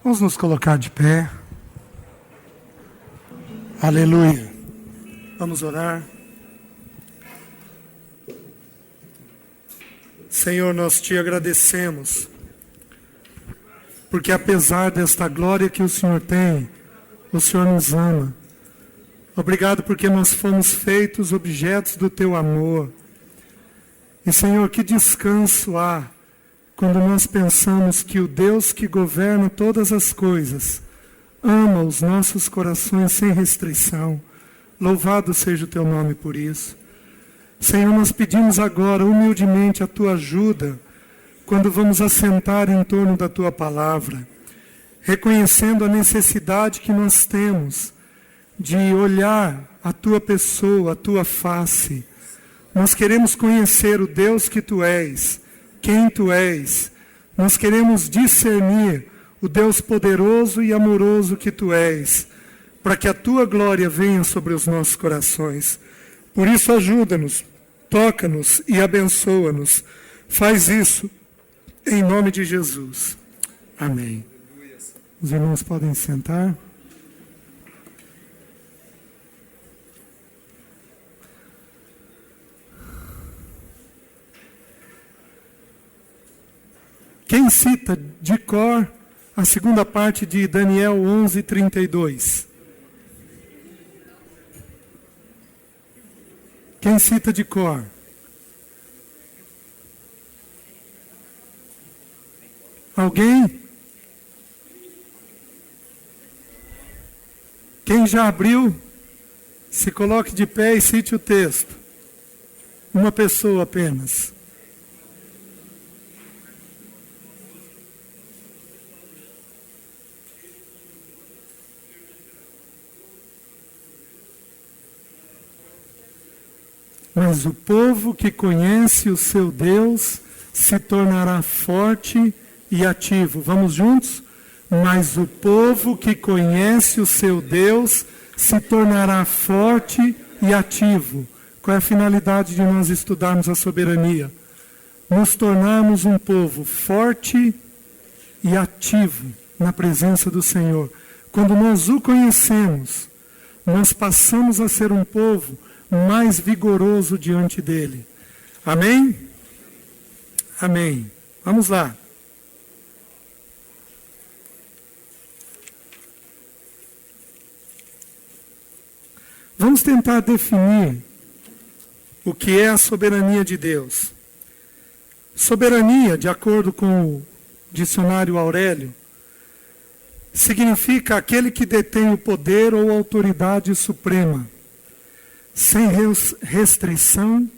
Vamos nos colocar de pé. Aleluia. Vamos orar. Senhor, nós te agradecemos, porque apesar desta glória que o Senhor tem, o Senhor nos ama. Obrigado porque nós fomos feitos objetos do teu amor. E Senhor, que descanso há quando nós pensamos que o Deus que governa todas as coisas ama os nossos corações sem restrição. Louvado seja o teu nome por isso. Senhor, nós pedimos agora humildemente a tua ajuda quando vamos assentar em torno da tua palavra, reconhecendo a necessidade que nós temos de olhar a tua pessoa, a tua face. Nós queremos conhecer o Deus que tu és, quem tu és. Nós queremos discernir o Deus poderoso e amoroso que tu és, para que a tua glória venha sobre os nossos corações. Por isso, ajuda-nos, toca-nos e abençoa-nos. Faz isso em nome de Jesus. Amém. Os irmãos podem sentar. Quem cita de cor a segunda parte de Daniel 11:32? Quem cita de cor? Alguém? Quem já abriu, se coloque de pé e cite o texto. Uma pessoa apenas. Mas o povo que conhece o seu Deus se tornará forte e ativo. Vamos juntos? Mas o povo que conhece o seu Deus se tornará forte e ativo. Qual é a finalidade de nós estudarmos a soberania? Nos tornarmos um povo forte e ativo na presença do Senhor. Quando nós o conhecemos, nós passamos a ser um povo mais vigoroso diante dele. Amém? Amém. Vamos lá. Vamos tentar definir o que é a soberania de Deus. Soberania, de acordo com o dicionário Aurélio, significa aquele que detém o poder ou autoridade suprema, sem restrição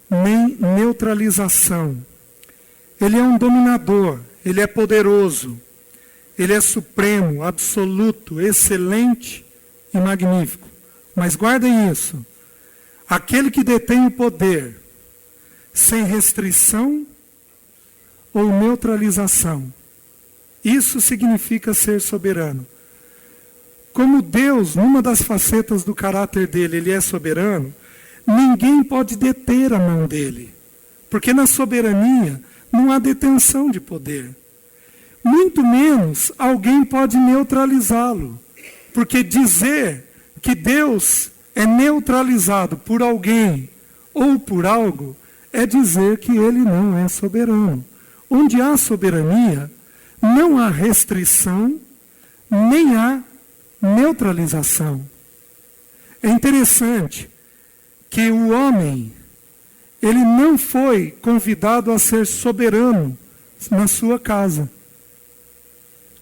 nem neutralização. Ele é um dominador, ele é poderoso, ele é supremo, absoluto, excelente e magnífico. Mas guardem isso, aquele que detém o poder sem restrição ou neutralização, isso significa ser soberano. Como Deus, numa das facetas do caráter dele, ele é soberano, ninguém pode deter a mão dele. Porque na soberania não há detenção de poder. Muito menos alguém pode neutralizá-lo. Porque dizer que Deus é neutralizado por alguém ou por algo é dizer que ele não é soberano. Onde há soberania, não há restrição, nem há neutralização. É interessante que o homem, ele não foi convidado a ser soberano na sua casa.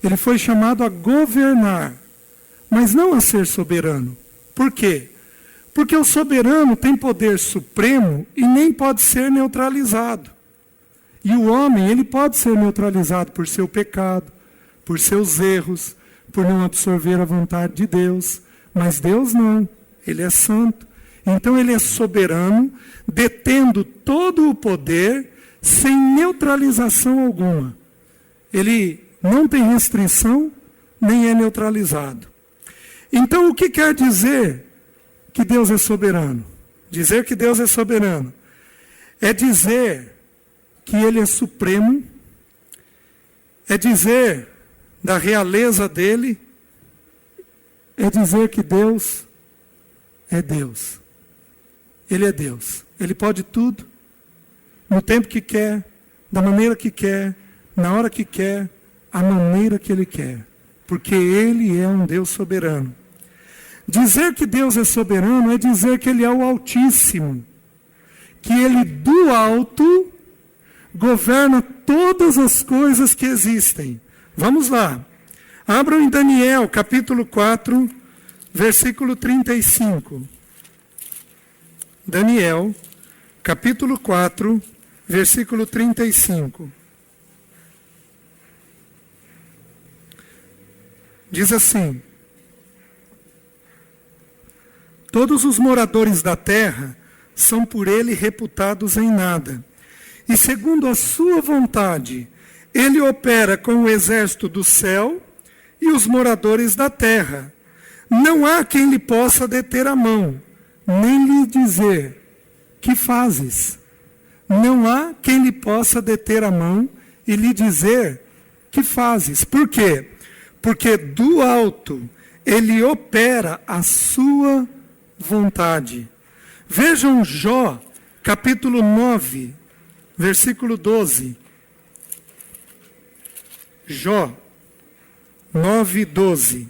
Ele foi chamado a governar, mas não a ser soberano. Por quê? Porque o soberano tem poder supremo e nem pode ser neutralizado. E o homem, ele pode ser neutralizado por seu pecado, por seus erros, por não absorver a vontade de Deus. Mas Deus não, ele é santo. Então ele é soberano, detendo todo o poder, sem neutralização alguma. Ele não tem restrição, nem é neutralizado. Então o que quer dizer que Deus é soberano? Dizer que Deus é soberano é dizer que ele é supremo, é dizer da realeza dele, é dizer que Deus é Deus. Ele é Deus. Ele pode tudo, no tempo que quer, da maneira que quer, na hora que quer, a maneira que Ele quer. Porque Ele é um Deus soberano. Dizer que Deus é soberano é dizer que Ele é o Altíssimo. Que Ele, do alto, governa todas as coisas que existem. Vamos lá. Abram em Daniel, capítulo 4, versículo 35. Daniel, capítulo 4, versículo 35. Diz assim: todos os moradores da terra são por ele reputados em nada. E segundo a sua vontade, ele opera com o exército do céu e os moradores da terra. Não há quem lhe possa deter a mão, nem lhe dizer: que fazes? Não há quem lhe possa deter a mão e lhe dizer: que fazes? Por quê? Porque do alto ele opera a sua vontade. Vejam Jó, capítulo 9, versículo 12. Jó 9, 12.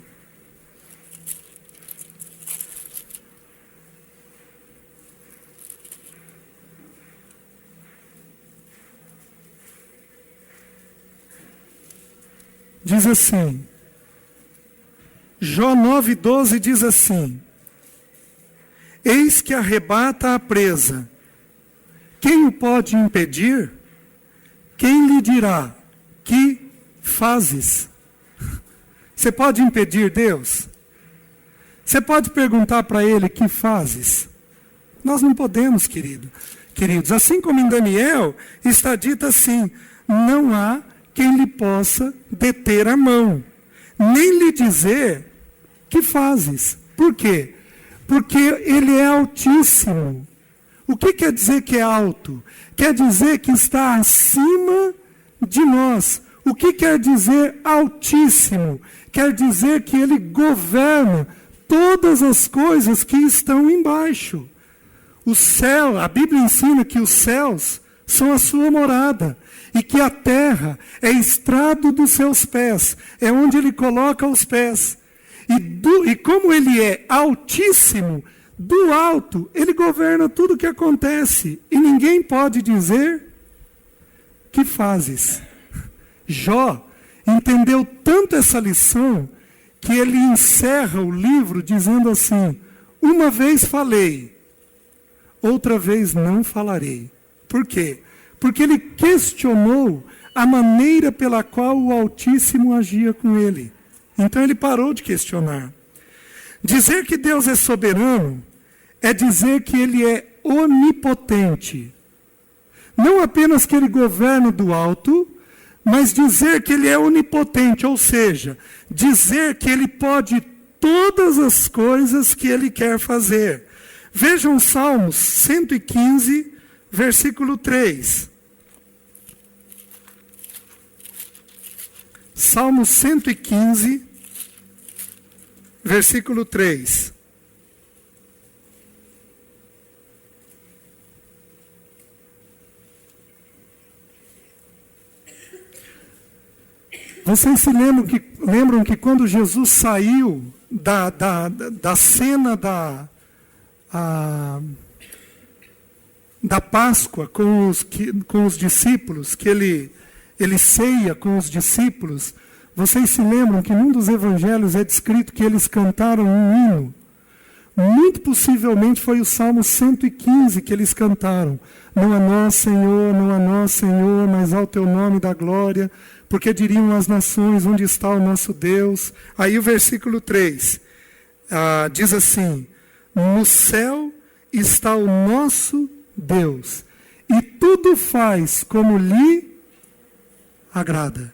Diz assim, Jó 9, 12 diz assim: eis que arrebata a presa. Quem o pode impedir? Quem lhe dirá: que fazes? Você pode impedir Deus? Você pode perguntar para Ele: que fazes? Nós não podemos, queridos. Assim como em Daniel, está dito assim: não há quem lhe possa deter a mão, nem lhe dizer: que fazes? Por quê? Porque Ele é altíssimo. O que quer dizer que é alto? Quer dizer que está acima de nós. O que quer dizer altíssimo? Quer dizer que Ele governa todas as coisas que estão embaixo. O céu, a Bíblia ensina que os céus são a sua morada. E que a terra é estrado dos seus pés. É onde Ele coloca os pés. E como Ele é altíssimo, do alto, Ele governa tudo o que acontece. E ninguém pode dizer: que fazes? Jó entendeu tanto essa lição, que ele encerra o livro dizendo assim: uma vez falei, outra vez não falarei. Por quê? Porque ele questionou a maneira pela qual o Altíssimo agia com ele. Então ele parou de questionar. Dizer que Deus é soberano é dizer que Ele é onipotente. Não apenas que Ele governa do alto, mas dizer que Ele é onipotente, ou seja, dizer que Ele pode todas as coisas que Ele quer fazer. Vejam Salmos 115, versículo 3. Salmo 115, versículo 3. Vocês se lembram que quando Jesus saiu da cena da Páscoa com os discípulos, que ele ceia com os discípulos, vocês se lembram que num dos evangelhos é descrito que eles cantaram um hino. Muito possivelmente foi o Salmo 115 que eles cantaram. Não a nós, Senhor, mas ao teu nome da glória, porque diriam as nações: onde está o nosso Deus? Aí o versículo 3 diz assim: no céu está o nosso Deus, e tudo faz como lhe agrada.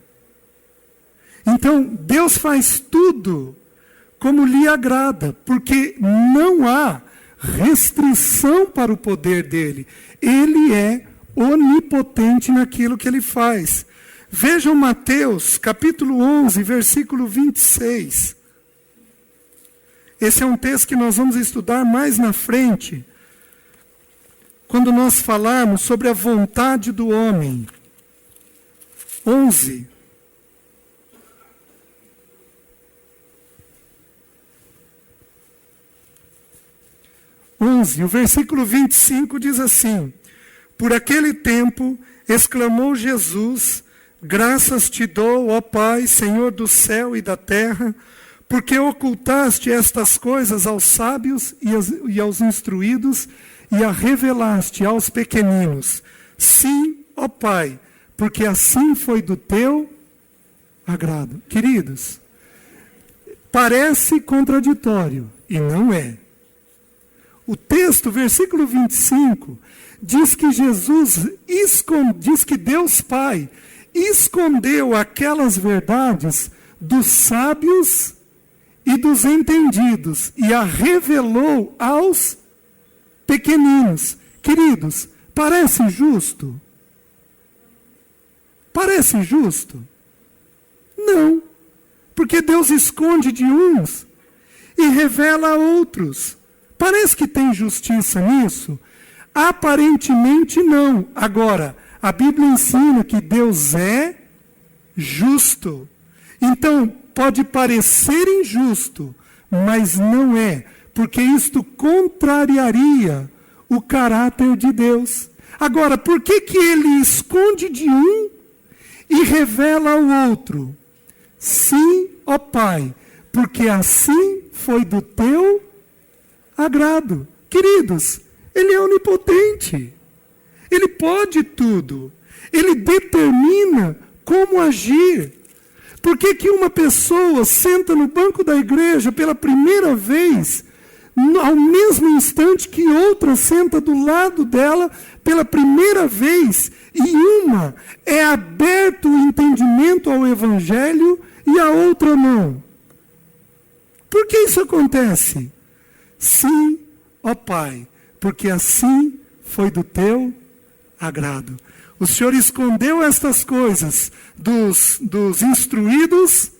Então, Deus faz tudo como lhe agrada, porque não há restrição para o poder dele. Ele é onipotente naquilo que ele faz. Vejam Mateus, capítulo 11, versículo 26. Esse é um texto que nós vamos estudar mais na frente, quando nós falarmos sobre a vontade do homem. 11. O versículo 25 diz assim: Por aquele tempo, exclamou Jesus, graças te dou, ó Pai, Senhor do céu e da terra, porque ocultaste estas coisas aos sábios e aos instruídos, e a revelaste aos pequeninos. Sim, ó Pai, porque assim foi do teu agrado. Queridos, parece contraditório, e não é. O texto, versículo 25, diz que diz que Deus Pai escondeu aquelas verdades dos sábios e dos entendidos e a revelou aos pequeninos. Queridos, parece justo? Parece justo? Não, porque Deus esconde de uns e revela a outros. Parece que tem justiça nisso? Aparentemente não. Agora, a Bíblia ensina que Deus é justo. Então, pode parecer injusto, mas não é, porque isto contrariaria o caráter de Deus. Agora, por que ele esconde de um e revela ao outro? Sim, ó Pai, porque assim foi do teu agrado. Queridos, ele é onipotente. Ele pode tudo. Ele determina como agir. Por que uma pessoa senta no banco da igreja pela primeira vez, ao mesmo instante que outra senta do lado dela pela primeira vez, e uma é aberto o entendimento ao evangelho e a outra não? Por que isso acontece? Sim, ó Pai, porque assim foi do teu agrado. O Senhor escondeu estas coisas dos instruídos,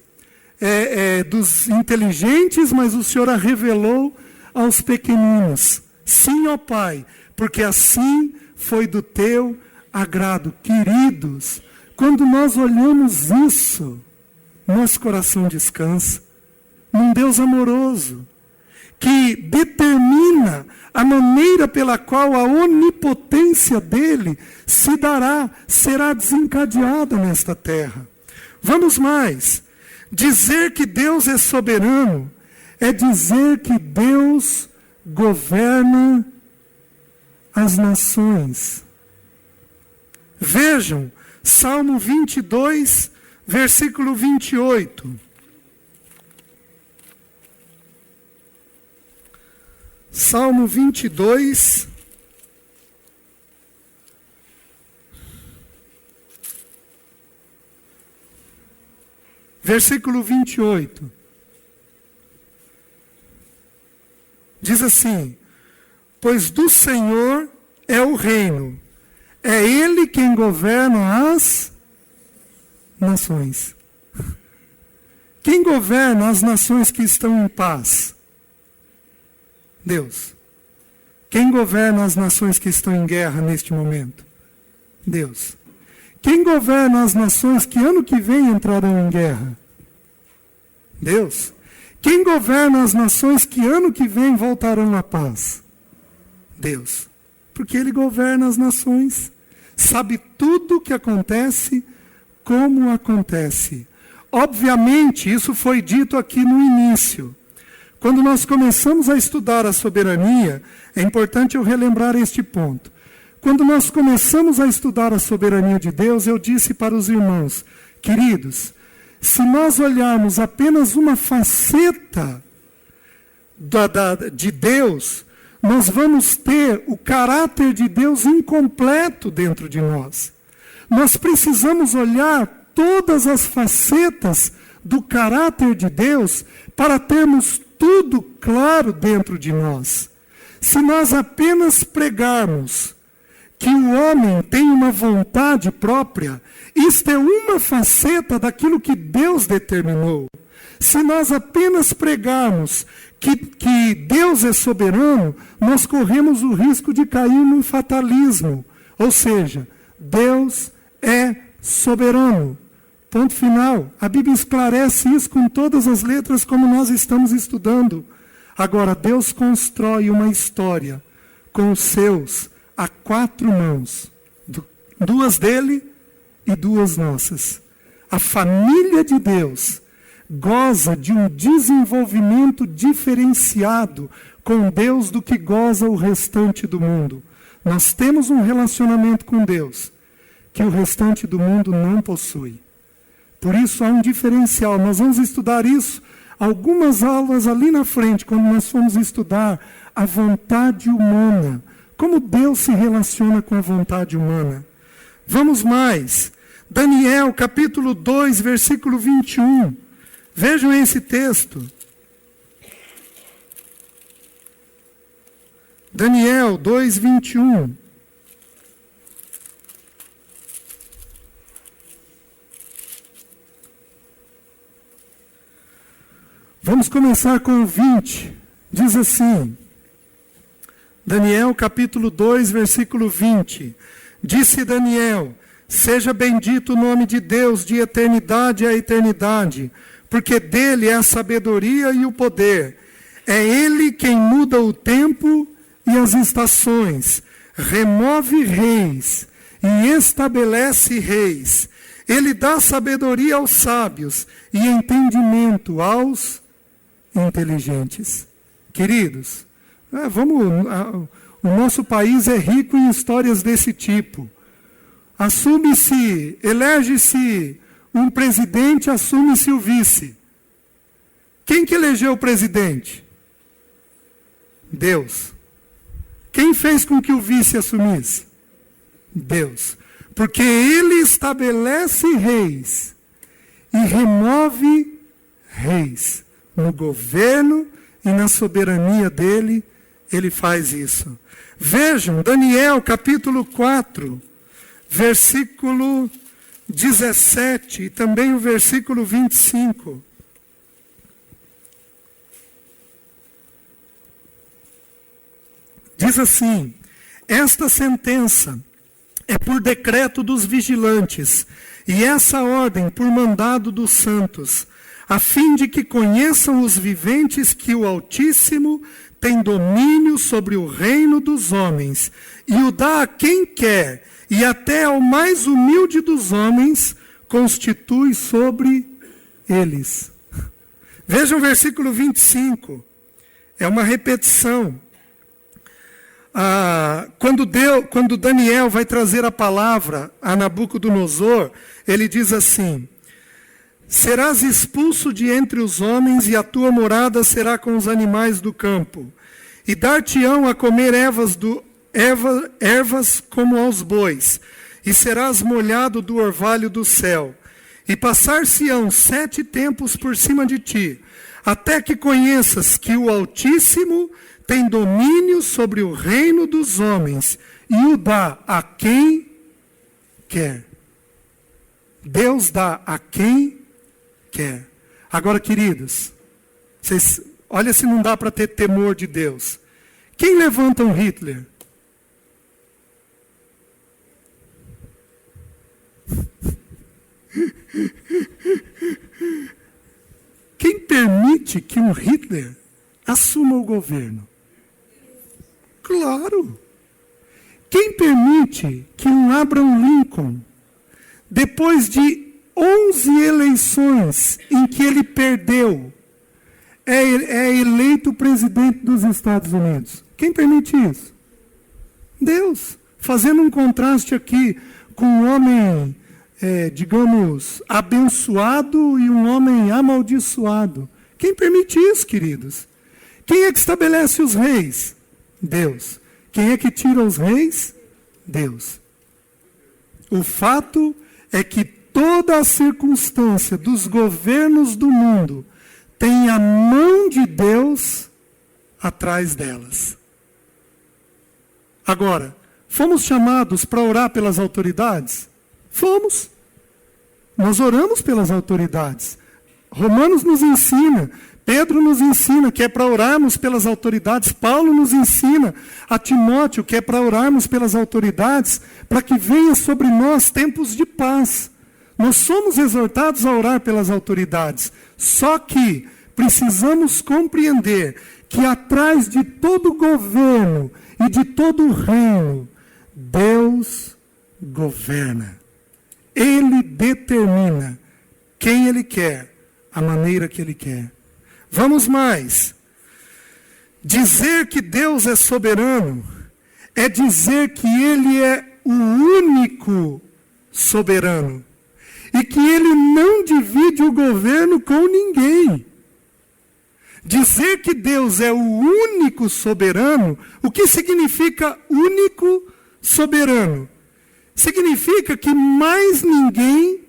dos inteligentes, mas o Senhor a revelou aos pequeninos. Sim, ó Pai, porque assim foi do teu agrado. Queridos, quando nós olhamos isso, nosso coração descansa num Deus amoroso, que determina a maneira pela qual a onipotência dele será desencadeada nesta terra. Vamos mais. Dizer que Deus é soberano é dizer que Deus governa as nações. Vejam, Salmo 22, versículo 28. Salmo 22, versículo 28. Diz assim: Pois do Senhor é o reino, é Ele quem governa as nações. Quem governa as nações que estão em paz? Deus. Quem governa as nações que estão em guerra neste momento? Deus. Quem governa as nações que ano que vem entrarão em guerra? Deus. Quem governa as nações que ano que vem voltarão à paz? Deus. Porque Ele governa as nações, sabe tudo o que acontece, como acontece. Obviamente, isso foi dito aqui no início. Quando nós começamos a estudar a soberania, é importante eu relembrar este ponto. Quando nós começamos a estudar a soberania de Deus, eu disse para os irmãos, queridos, se nós olharmos apenas uma faceta de Deus, nós vamos ter o caráter de Deus incompleto dentro de nós. Nós precisamos olhar todas as facetas do caráter de Deus para termos tudo claro dentro de nós. Se nós apenas pregarmos que o homem tem uma vontade própria, isto é uma faceta daquilo que Deus determinou. Se nós apenas pregarmos que Deus é soberano, nós corremos o risco de cair no fatalismo. Ou seja, Deus é soberano. Ponto final. A Bíblia esclarece isso com todas as letras como nós estamos estudando. Agora, Deus constrói uma história com os seus a 4 mãos. 2 dele e 2 nossas. A família de Deus goza de um desenvolvimento diferenciado com Deus do que goza o restante do mundo. Nós temos um relacionamento com Deus que o restante do mundo não possui. Por isso há um diferencial. Nós vamos estudar isso algumas aulas ali na frente, quando nós formos estudar a vontade humana. Como Deus se relaciona com a vontade humana. Vamos mais. Daniel, capítulo 2, versículo 21. Vejam esse texto. Daniel 2, 21. Vamos começar com o 20. Diz assim, Daniel capítulo 2, versículo 20. Disse Daniel, seja bendito o nome de Deus de eternidade a eternidade, porque dele é a sabedoria e o poder. É ele quem muda o tempo e as estações, remove reis e estabelece reis. Ele dá sabedoria aos sábios e entendimento aos inteligentes. Queridos, o nosso país é rico em histórias desse tipo. Elege-se um presidente, assume-se o vice. Quem que elegeu o presidente? Deus. Quem fez com que o vice assumisse? Deus. Porque ele estabelece reis e remove reis. No governo e na soberania dele, ele faz isso. Vejam, Daniel capítulo 4, versículo 17 e também o versículo 25. Diz assim, esta sentença é por decreto dos vigilantes, e essa ordem por mandado dos santos, a fim de que conheçam os viventes que o Altíssimo tem domínio sobre o reino dos homens, e o dá a quem quer, e até ao mais humilde dos homens constitui sobre eles. Vejam o versículo 25, é uma repetição. Quando Daniel vai trazer a palavra a Nabucodonosor, ele diz assim, serás expulso de entre os homens e a tua morada será com os animais do campo. E dar-te-ão a comer ervas como aos bois, e serás molhado do orvalho do céu. E passar-se-ão 7 tempos por cima de ti, até que conheças que o Altíssimo tem domínio sobre o reino dos homens, e o dá a quem quer. Deus dá a quem quer. Agora, queridos, olha se não dá para ter temor de Deus. Quem levanta um Hitler? Quem permite que um Hitler assuma o governo? Claro. Quem permite que um Abraham Lincoln, depois de 11 eleições em que ele perdeu, é eleito presidente dos Estados Unidos? Quem permite isso? Deus. Fazendo um contraste aqui com um homem, digamos, abençoado e um homem amaldiçoado. Quem permite isso, queridos? Quem é que estabelece os reis? Deus. Quem é que tira os reis? Deus. O fato é que toda a circunstância dos governos do mundo tem a mão de Deus atrás delas. Agora, Fomos chamados para orar pelas autoridades? Fomos. Nós oramos pelas autoridades. Romanos nos ensina, Pedro nos ensina que é para orarmos pelas autoridades. Paulo nos ensina a Timóteo que é para orarmos pelas autoridades, para que venha sobre nós tempos de paz. Nós somos exortados a orar pelas autoridades. Só que precisamos compreender que atrás de todo governo e de todo reino, Deus governa. Ele determina quem Ele quer, a maneira que Ele quer. Vamos mais. Dizer que Deus é soberano é dizer que Ele é o único soberano e que Ele não divide o governo com ninguém. Dizer que Deus é o único soberano, o que significa único soberano? Significa que mais ninguém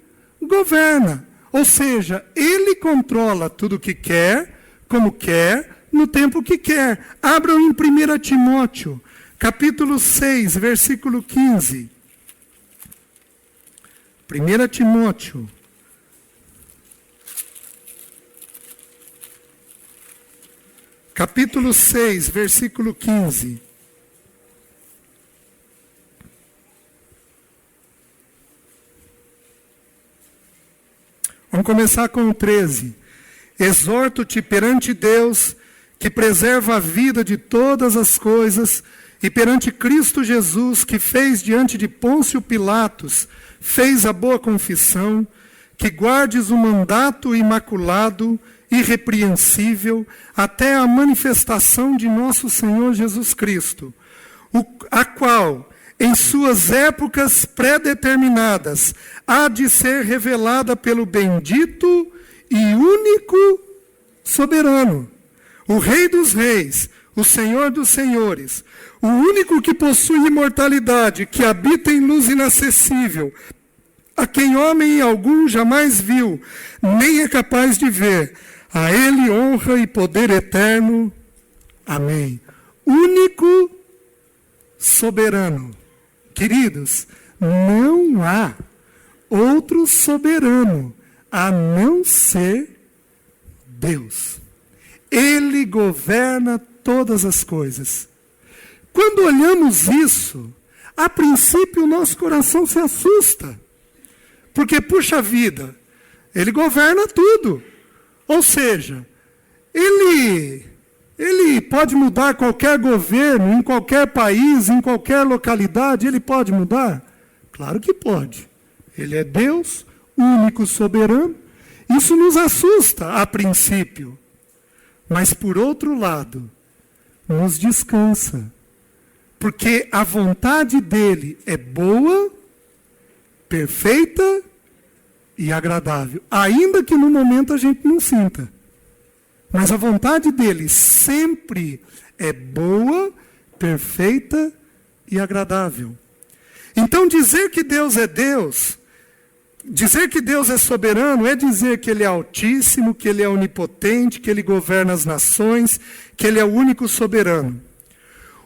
governa. Ou seja, Ele controla tudo o que quer, como quer, no tempo que quer. Abram em 1 Timóteo, capítulo 6, versículo 15. 1 Timóteo. Capítulo 6, versículo 15. Vamos começar com o 13. Exorto-te perante Deus, que preserva a vida de todas as coisas, e perante Cristo Jesus, que fez diante de Pôncio Pilatos, fez a boa confissão, que guardes o mandato imaculado, irrepreensível, até a manifestação de nosso Senhor Jesus Cristo, a qual, em suas épocas pré-determinadas, há de ser revelada pelo bendito e único soberano, o Rei dos reis, o Senhor dos senhores, o único que possui imortalidade, que habita em luz inacessível, a quem homem algum jamais viu, nem é capaz de ver. A Ele honra e poder eterno. Amém. Único soberano. Queridos, não há outro soberano a não ser Deus. Ele governa todas as coisas. Quando olhamos isso, a princípio o nosso coração se assusta. Porque, puxa vida, Ele governa tudo. Ou seja, Ele pode mudar qualquer governo, em qualquer país, em qualquer localidade, Ele pode mudar? Claro que pode. Ele é Deus, único soberano. Isso nos assusta a princípio. Mas, por outro lado, nos descansa. Porque a vontade dEle é boa, perfeita e agradável. Ainda que no momento a gente não sinta. Mas a vontade dEle sempre é boa, perfeita e agradável. Então dizer que Deus é Deus, dizer que Deus é soberano, é dizer que Ele é altíssimo, que Ele é onipotente, que Ele governa as nações, que Ele é o único soberano.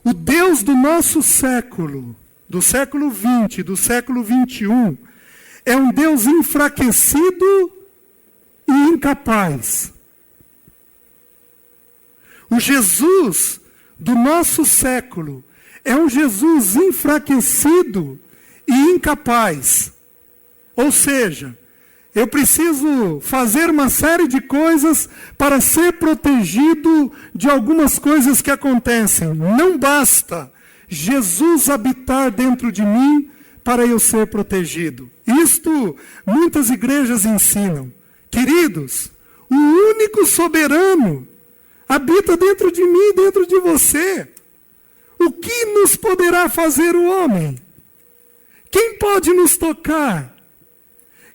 O Deus do nosso século, do século XX, do século XXI, é um Deus enfraquecido e incapaz. O Jesus do nosso século é um Jesus enfraquecido e incapaz. Ou seja, eu preciso fazer uma série de coisas para ser protegido de algumas coisas que acontecem. Não basta Jesus habitar dentro de mim para eu ser protegido. Isto muitas igrejas ensinam. Queridos, o único soberano habita dentro de mim e dentro de você. O que nos poderá fazer o homem? Quem pode nos tocar?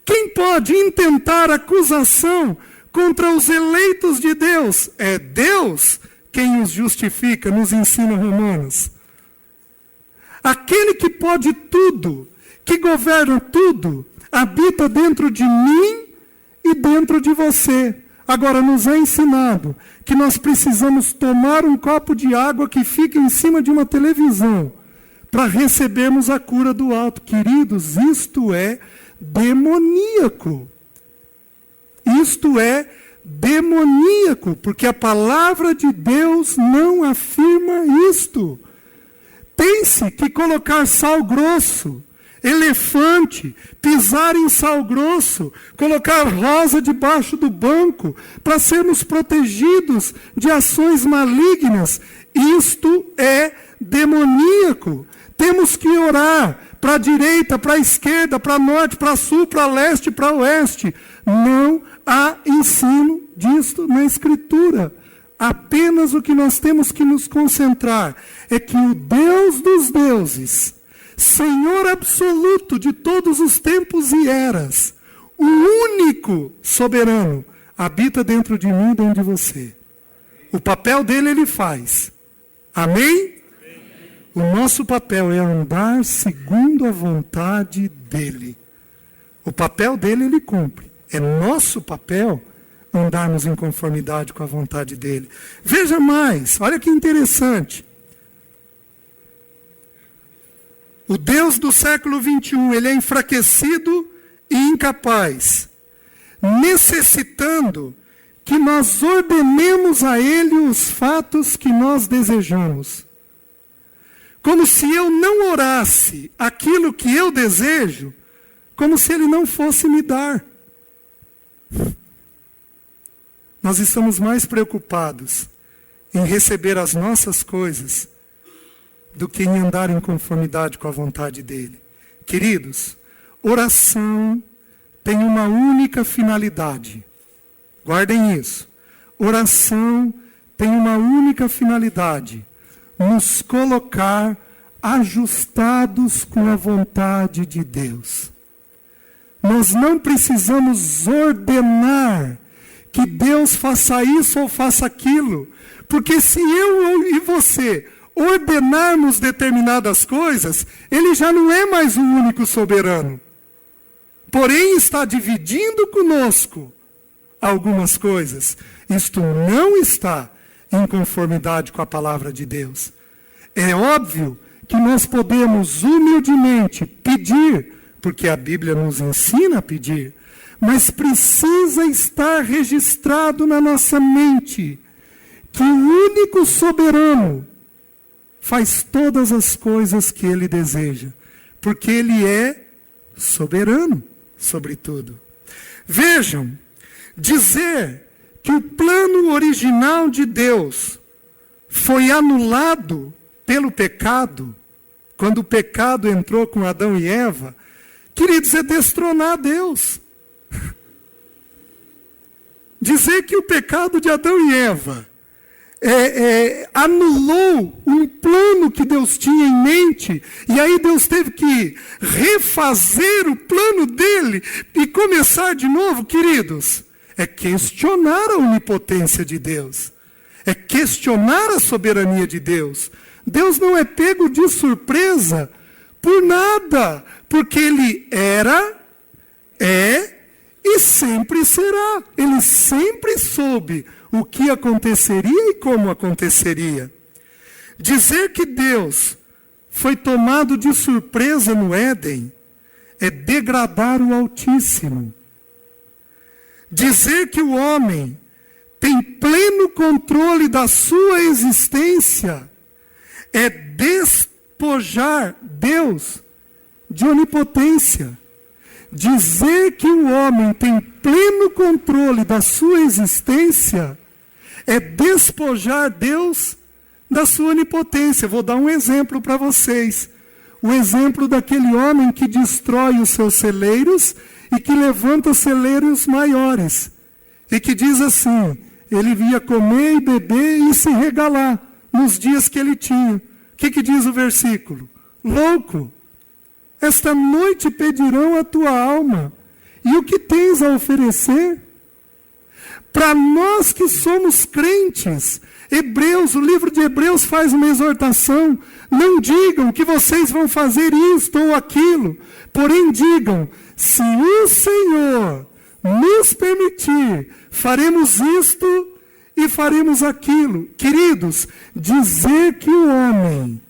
Quem pode intentar acusação contra os eleitos de Deus? É Deus quem os justifica, nos ensina Romanos. Aquele que pode tudo, que governa tudo, habita dentro de mim e dentro de você. Agora, nos é ensinado que nós precisamos tomar um copo de água que fica em cima de uma televisão, para recebermos a cura do alto. Queridos, isto é demoníaco. Isto é demoníaco, porque a palavra de Deus não afirma isto. Pense que colocar sal grosso, elefante, pisar em sal grosso, colocar rosa debaixo do banco, para sermos protegidos de ações malignas, isto é demoníaco. Temos que orar para a direita, para a esquerda, para norte, para sul, para leste, para oeste. Não há ensino disto na Escritura. Apenas o que nós temos que nos concentrar é que o Deus dos deuses, Senhor absoluto de todos os tempos e eras, o único soberano, habita dentro de mim e dentro de você. O papel dele ele faz. Amém? O nosso papel é andar segundo a vontade dele. O papel dele ele cumpre. É nosso papel andarmos em conformidade com a vontade dele. Veja mais, olha que interessante. O Deus do século 21, ele é enfraquecido e incapaz, necessitando que nós ordenemos a ele os fatos que nós desejamos. Como se eu não orasse aquilo que eu desejo, como se ele não fosse me dar. Nós estamos mais preocupados em receber as nossas coisas do que em andar em conformidade com a vontade dele. Queridos, oração tem uma única finalidade. Guardem isso. Oração tem uma única finalidade: nos colocar ajustados com a vontade de Deus. Nós não precisamos ordenar que Deus faça isso ou faça aquilo, porque se eu e você ordenarmos determinadas coisas, ele já não é mais o único soberano. Porém, está dividindo conosco algumas coisas. Isto não está em conformidade com a palavra de Deus. É óbvio que nós podemos humildemente pedir, porque a Bíblia nos ensina a pedir, mas precisa estar registrado na nossa mente que o único soberano faz todas as coisas que ele deseja, porque ele é soberano sobre tudo. Vejam, dizer que o plano original de Deus foi anulado pelo pecado, quando o pecado entrou com Adão e Eva, queridos, é destronar Deus. Dizer que o pecado de Adão e Eva anulou um plano que Deus tinha em mente, e aí Deus teve que refazer o plano dele e começar de novo, queridos, é questionar a onipotência de Deus, é questionar a soberania de Deus. Deus não é pego de surpresa por nada, porque ele era, é e sempre será. Ele sempre soube o que aconteceria e como aconteceria. Dizer que Deus foi tomado de surpresa no Éden é degradar o Altíssimo. Dizer que o homem tem pleno controle da sua existência é despojar Deus de onipotência. Dizer que o homem tem pleno controle da sua existência é despojar Deus da sua onipotência. Vou dar um exemplo para vocês. O exemplo daquele homem que destrói os seus celeiros e que levanta celeiros maiores. E que diz assim, ele ia comer e beber e se regalar nos dias que ele tinha. O que diz o versículo? Louco! Esta noite pedirão a tua alma, e o que tens a oferecer? Para nós que somos crentes, Hebreus, o livro de Hebreus faz uma exortação: não digam que vocês vão fazer isto ou aquilo, porém digam, se o Senhor nos permitir, faremos isto e faremos aquilo. Queridos, dizer que o homem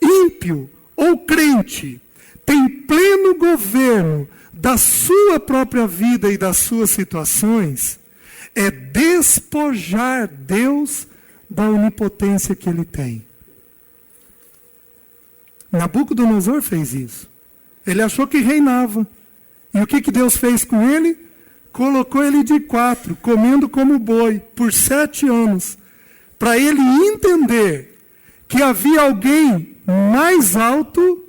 ímpio ou crente tem pleno governo da sua própria vida e das suas situações, é despojar Deus da onipotência que ele tem. Nabucodonosor fez isso. Ele achou que reinava. E o que Deus fez com ele? Colocou ele de 4, comendo como boi, por 7 anos, para ele entender que havia alguém mais alto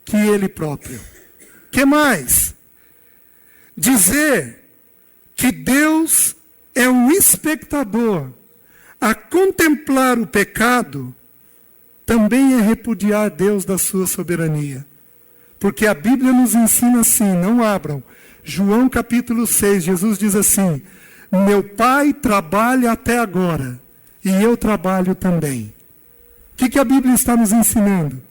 que ele próprio. Que mais? Dizer que Deus é um espectador a contemplar o pecado também é repudiar Deus da sua soberania. Porque a Bíblia nos ensina assim, não abram. João capítulo 6, Jesus diz assim: meu Pai trabalha até agora, e eu trabalho também. O que a Bíblia está nos ensinando?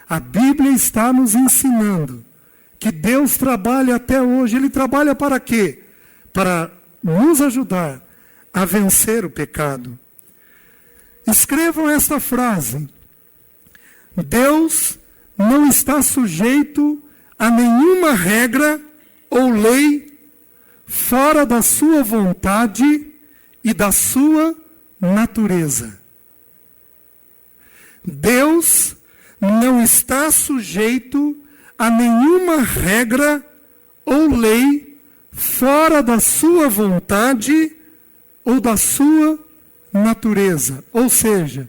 A Bíblia está nos ensinando que Deus trabalha até hoje. Ele trabalha para quê? Para nos ajudar a vencer o pecado. Escrevam esta frase: Deus não está sujeito a nenhuma regra ou lei fora da sua vontade e da sua natureza. Deus não está sujeito a nenhuma regra ou lei fora da sua vontade ou da sua natureza. Ou seja,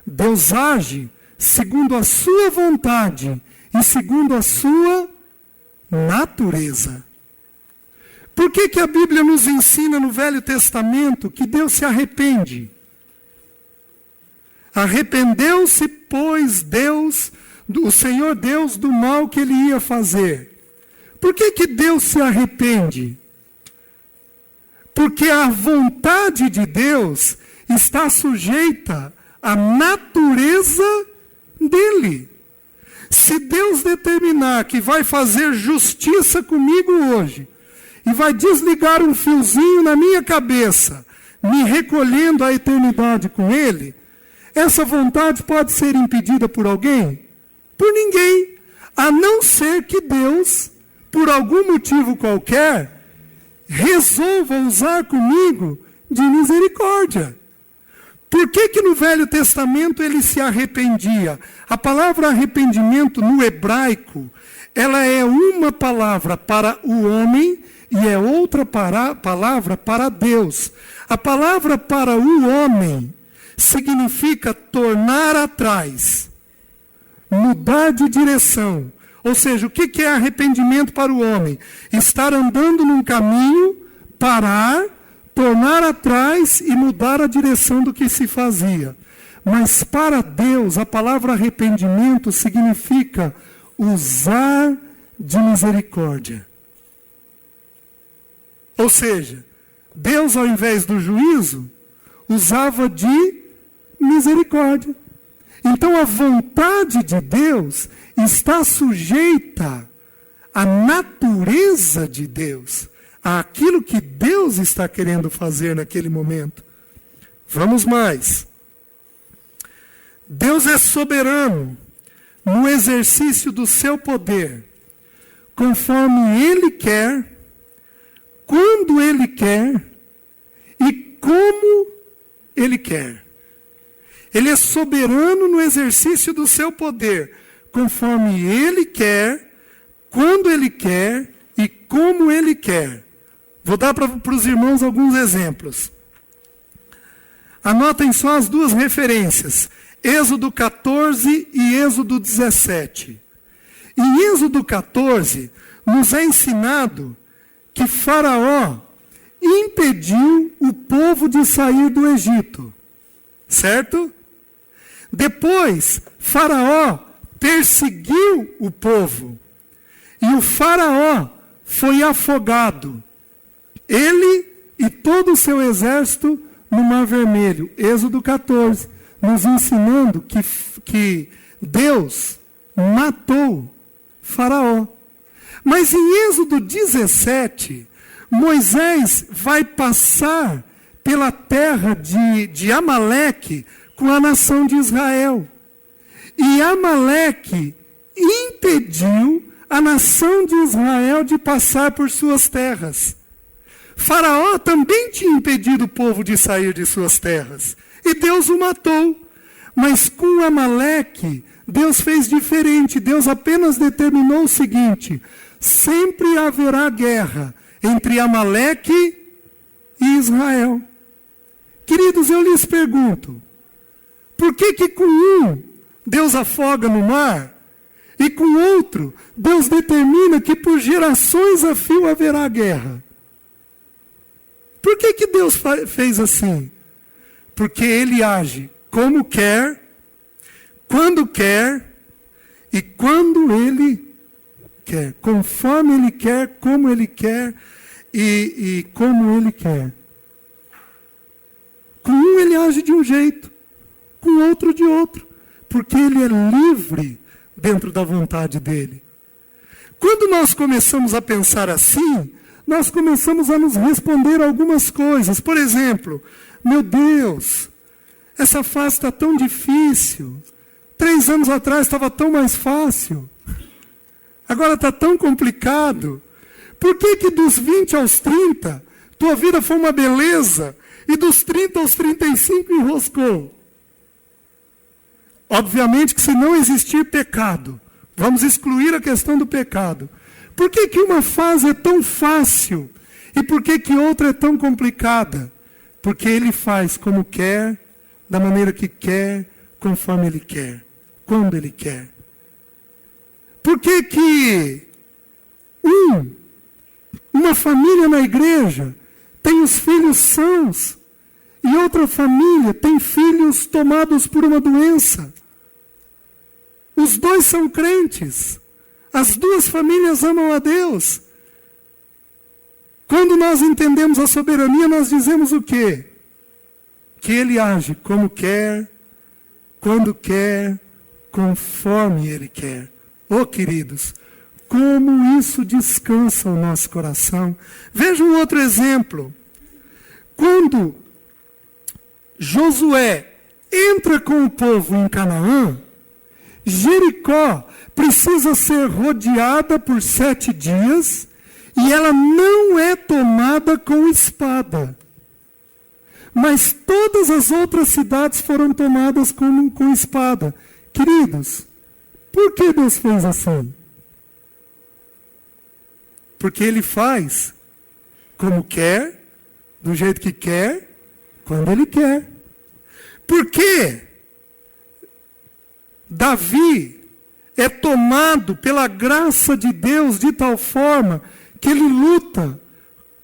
Deus age segundo a sua vontade e segundo a sua natureza. Por que a Bíblia nos ensina no Velho Testamento que Deus se arrepende? Arrependeu-se, pois, o Senhor Deus, do mal que ele ia fazer. Por que Deus se arrepende? Porque a vontade de Deus está sujeita à natureza dele. Se Deus determinar que vai fazer justiça comigo hoje, e vai desligar um fiozinho na minha cabeça, me recolhendo à eternidade com ele, essa vontade pode ser impedida por alguém? Por ninguém, a não ser que Deus, por algum motivo qualquer, resolva usar comigo de misericórdia. Por que no Velho Testamento ele se arrependia? A palavra arrependimento no hebraico, ela é uma palavra para o homem e é outra palavra para Deus. A palavra para o homem significa tornar atrás, mudar de direção. Ou seja, o que é arrependimento para o homem? Estar andando num caminho, parar, tornar atrás e mudar a direção do que se fazia. Mas para Deus, a palavra arrependimento significa usar de misericórdia. Ou seja, Deus, ao invés do juízo, usava de misericórdia. Então a vontade de Deus está sujeita à natureza de Deus, àquilo que Deus está querendo fazer naquele momento. Vamos mais. Deus é soberano no exercício do seu poder, conforme Ele quer, quando Ele quer e como Ele quer. Ele é soberano no exercício do seu poder, conforme Ele quer, quando Ele quer e como Ele quer. Vou dar para os irmãos alguns exemplos. Anotem só as duas referências, Êxodo 14 e Êxodo 17. Em Êxodo 14, nos é ensinado que Faraó impediu o povo de sair do Egito, certo? Depois, Faraó perseguiu o povo, e o Faraó foi afogado, ele e todo o seu exército no Mar Vermelho. Êxodo 14, nos ensinando que Deus matou Faraó. Mas em Êxodo 17, Moisés vai passar pela terra de Amaleque com a nação de Israel. E Amaleque impediu a nação de Israel de passar por suas terras. Faraó também tinha impedido o povo de sair de suas terras. E Deus o matou. Mas com Amaleque, Deus fez diferente. Deus apenas determinou o seguinte: sempre haverá guerra entre Amaleque e Israel. Queridos, eu lhes pergunto, por que com um Deus afoga no mar e com outro Deus determina que por gerações a fio haverá guerra? Por que Deus fez assim? Porque Ele age como quer, quando quer e quando Ele quer. Conforme Ele quer, como Ele quer e como Ele quer. Com um Ele age de um jeito, com outro de outro. Porque Ele é livre dentro da vontade dEle. Quando nós começamos a pensar assim, nós começamos a nos responder algumas coisas. Por exemplo, meu Deus, essa fase está tão difícil. 3 anos atrás estava tão mais fácil. Agora está tão complicado. Por que dos 20 aos 30, tua vida foi uma beleza, e dos 30 aos 35 enroscou? Obviamente que se não existir pecado, vamos excluir a questão do pecado. Por que uma fase é tão fácil e por que outra é tão complicada? Porque Ele faz como quer, da maneira que quer, conforme Ele quer, quando Ele quer. Por que uma família na igreja tem os filhos sãos e outra família tem filhos tomados por uma doença? Os dois são crentes. As duas famílias amam a Deus. Quando nós entendemos a soberania, nós dizemos o quê? Que Ele age como quer, quando quer, conforme Ele quer. Oh, queridos, como isso descansa o nosso coração. Veja um outro exemplo. Quando Josué entra com o povo em Canaã, Jericó precisa ser rodeada por 7 dias e ela não é tomada com espada. Mas todas as outras cidades foram tomadas com espada. Queridos, por que Deus fez assim? Porque Ele faz como quer, do jeito que quer, quando Ele quer. Por que Davi é tomado pela graça de Deus de tal forma que ele luta,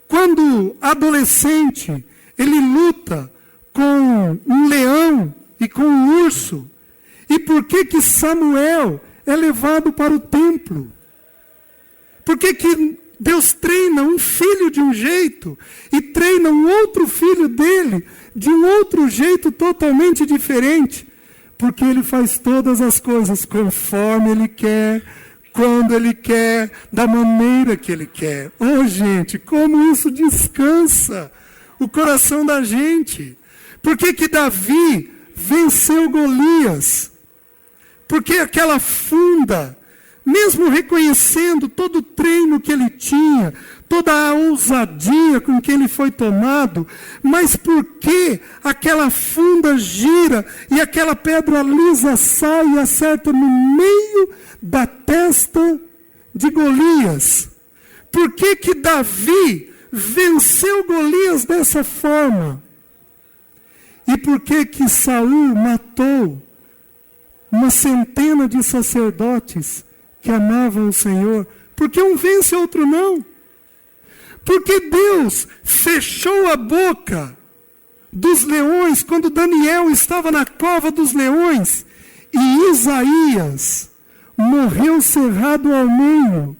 quando adolescente, ele luta com um leão e com um urso? E por que Samuel é levado para o templo? Por que Deus treina um filho de um jeito e treina um outro filho dele de um outro jeito totalmente diferente? Porque Ele faz todas as coisas conforme Ele quer, quando Ele quer, da maneira que Ele quer. Oh, gente, como isso descansa o coração da gente. Por que Davi venceu Golias? Porque aquela funda, mesmo reconhecendo todo o treino que ele tinha, toda a ousadia com que ele foi tomado, mas por que aquela funda gira e aquela pedra lisa sai e acerta no meio da testa de Golias? Por que Davi venceu Golias dessa forma? E por que Saul matou uma centena de sacerdotes que amavam o Senhor? Porque um vence e outro não. Porque Deus fechou a boca dos leões quando Daniel estava na cova dos leões e Isaías morreu cerrado ao meio.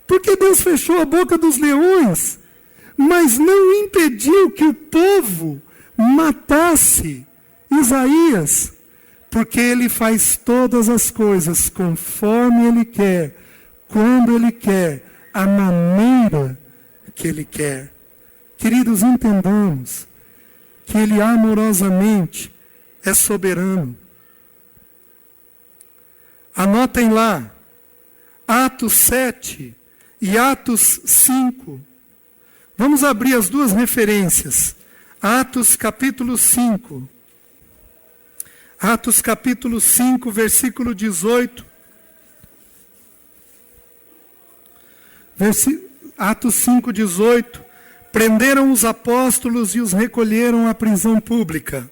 Porque Deus fechou a boca dos leões, mas não impediu que o povo matasse Isaías, porque Ele faz todas as coisas conforme Ele quer, quando Ele quer, a maneira que Ele quer. Queridos, entendamos que Ele amorosamente é soberano. Anotem lá, Atos 7 e Atos 5. Vamos abrir as duas referências. Atos capítulo 5. Atos capítulo 5, versículo 18. Atos 5, 18. Prenderam os apóstolos e os recolheram à prisão pública.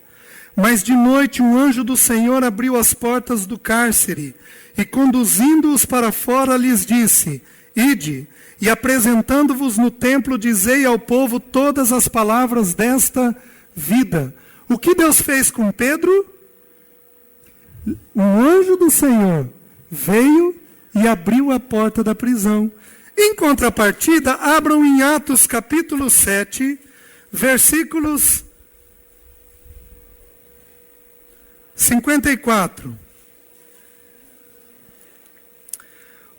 Mas de noite um anjo do Senhor abriu as portas do cárcere e, conduzindo-os para fora, lhes disse: Ide, e apresentando-vos no templo, dizei ao povo todas as palavras desta vida. O que Deus fez com Pedro? Um anjo do Senhor veio e abriu a porta da prisão. Em contrapartida, abram em Atos capítulo 7, versículos 54.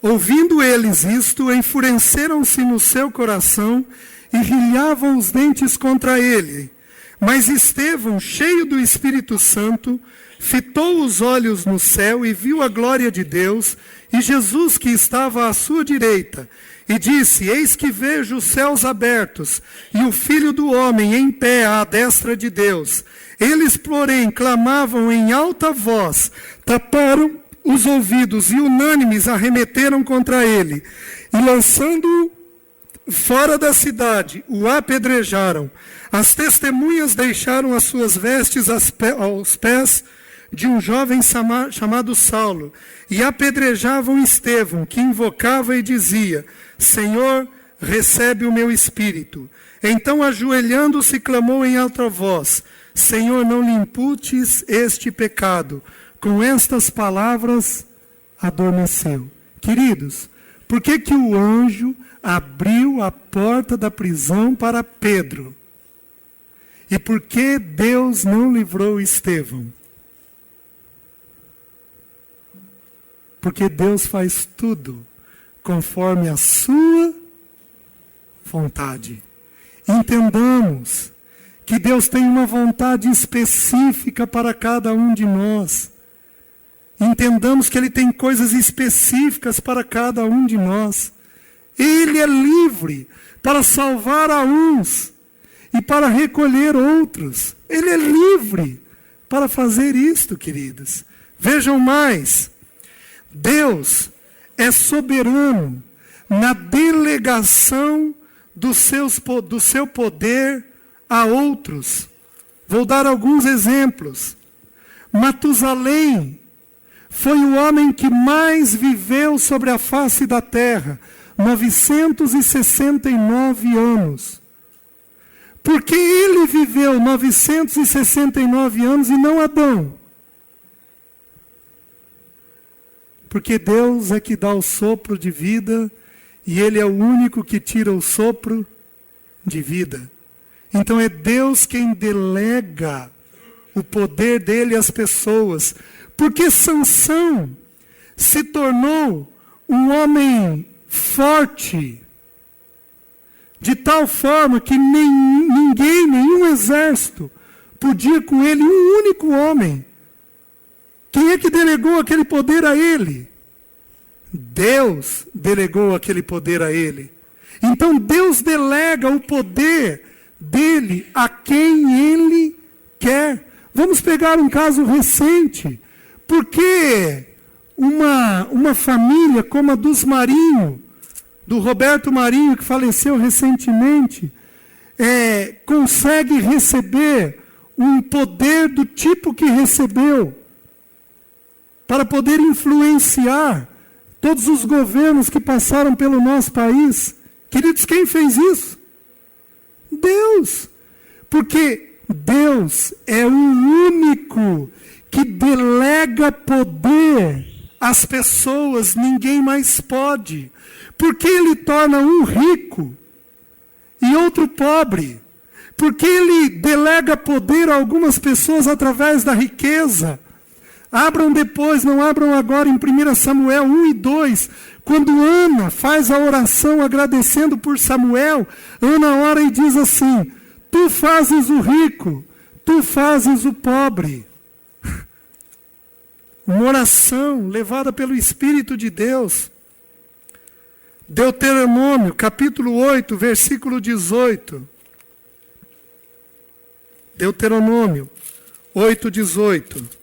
Ouvindo eles isto, enfureceram-se no seu coração e rilhavam os dentes contra ele. Mas Estevão, cheio do Espírito Santo, fitou os olhos no céu e viu a glória de Deus e Jesus que estava à sua direita. E disse: Eis que vejo os céus abertos e o Filho do Homem em pé à destra de Deus. Eles, porém, clamavam em alta voz, taparam os ouvidos e unânimes arremeteram contra ele. E lançando-o fora da cidade, o apedrejaram. As testemunhas deixaram as suas vestes aos pés de um jovem chamado Saulo, e apedrejavam Estevão, que invocava e dizia: Senhor, recebe o meu espírito. Então, ajoelhando-se, clamou em alta voz: Senhor, não lhe imputes este pecado. Com estas palavras, adormeceu. Queridos, por que que o anjo abriu a porta da prisão para Pedro? E por que Deus não livrou Estevão? Porque Deus faz tudo conforme a sua vontade. Entendamos que Deus tem uma vontade específica para cada um de nós. Entendamos que Ele tem coisas específicas para cada um de nós. Ele é livre para salvar a uns e para recolher outros. Ele é livre para fazer isto, queridos. Vejam mais. Deus é soberano na delegação do seu poder a outros. Vou dar alguns exemplos. Matusalém foi o homem que mais viveu sobre a face da terra, 969 anos. Por que ele viveu 969 anos e não Adão? Porque Deus é que dá o sopro de vida e Ele é o único que tira o sopro de vida. Então é Deus quem delega o poder dele às pessoas. Porque Sansão se tornou um homem forte, de tal forma que ninguém, nenhum exército, podia com ele, um único homem. Quem é que delegou aquele poder a ele? Deus delegou aquele poder a ele. Então Deus delega o poder dele a quem ele quer. Vamos pegar um caso recente. Por que uma família como a dos Marinho, do Roberto Marinho, que faleceu recentemente, consegue receber um poder do tipo que recebeu, para poder influenciar todos os governos que passaram pelo nosso país? Queridos, quem fez isso? Deus. Porque Deus é o único que delega poder às pessoas, ninguém mais pode. Porque Ele torna um rico e outro pobre. Porque Ele delega poder a algumas pessoas através da riqueza. Abram depois, não abram agora, em 1 Samuel 1 e 2, quando Ana faz a oração agradecendo por Samuel, Ana ora e diz assim: tu fazes o rico, tu fazes o pobre. uma oração levada pelo Espírito de Deus. Deuteronômio, capítulo 8, versículo 18. Deuteronômio 8, 18.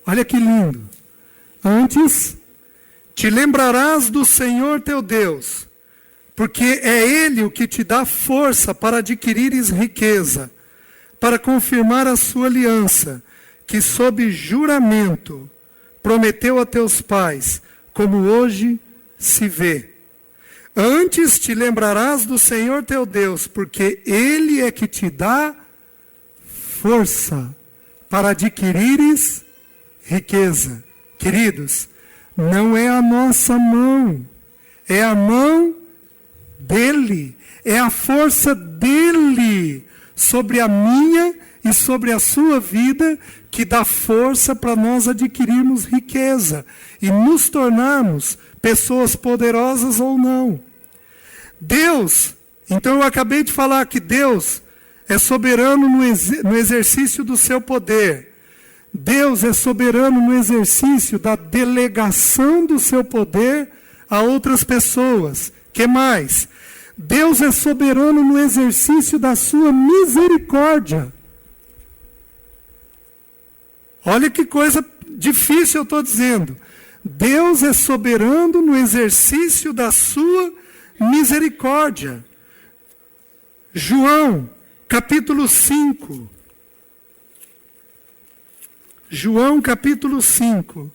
Olha que lindo. Antes, te lembrarás do Senhor teu Deus, porque é Ele o que te dá força para adquirires riqueza, para confirmar a sua aliança, que sob juramento prometeu a teus pais, como hoje se vê. Antes te lembrarás do Senhor teu Deus, porque Ele é que te dá força para adquirires riqueza. Queridos, não é a nossa mão, é a mão dele, é a força dele sobre a minha e sobre a sua vida que dá força para nós adquirirmos riqueza e nos tornarmos pessoas poderosas ou não. Deus, então eu acabei de falar que Deus é soberano no exercício do seu poder. Deus é soberano no exercício da delegação do seu poder a outras pessoas. Que mais? Deus é soberano no exercício da sua misericórdia. Olha que coisa difícil eu estou dizendo. Deus é soberano no exercício da sua misericórdia. João, capítulo 5. João capítulo 5.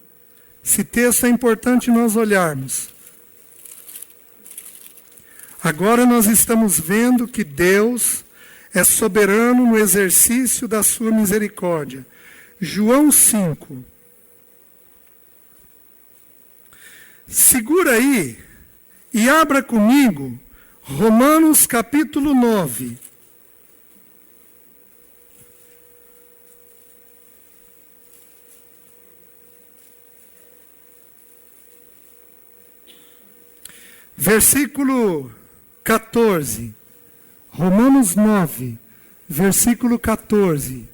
Esse texto é importante nós olharmos. Agora nós estamos vendo que Deus é soberano no exercício da sua misericórdia. João 5. Segura aí e abra comigo Romanos capítulo 9. Versículo 14, Romanos 9, versículo 14.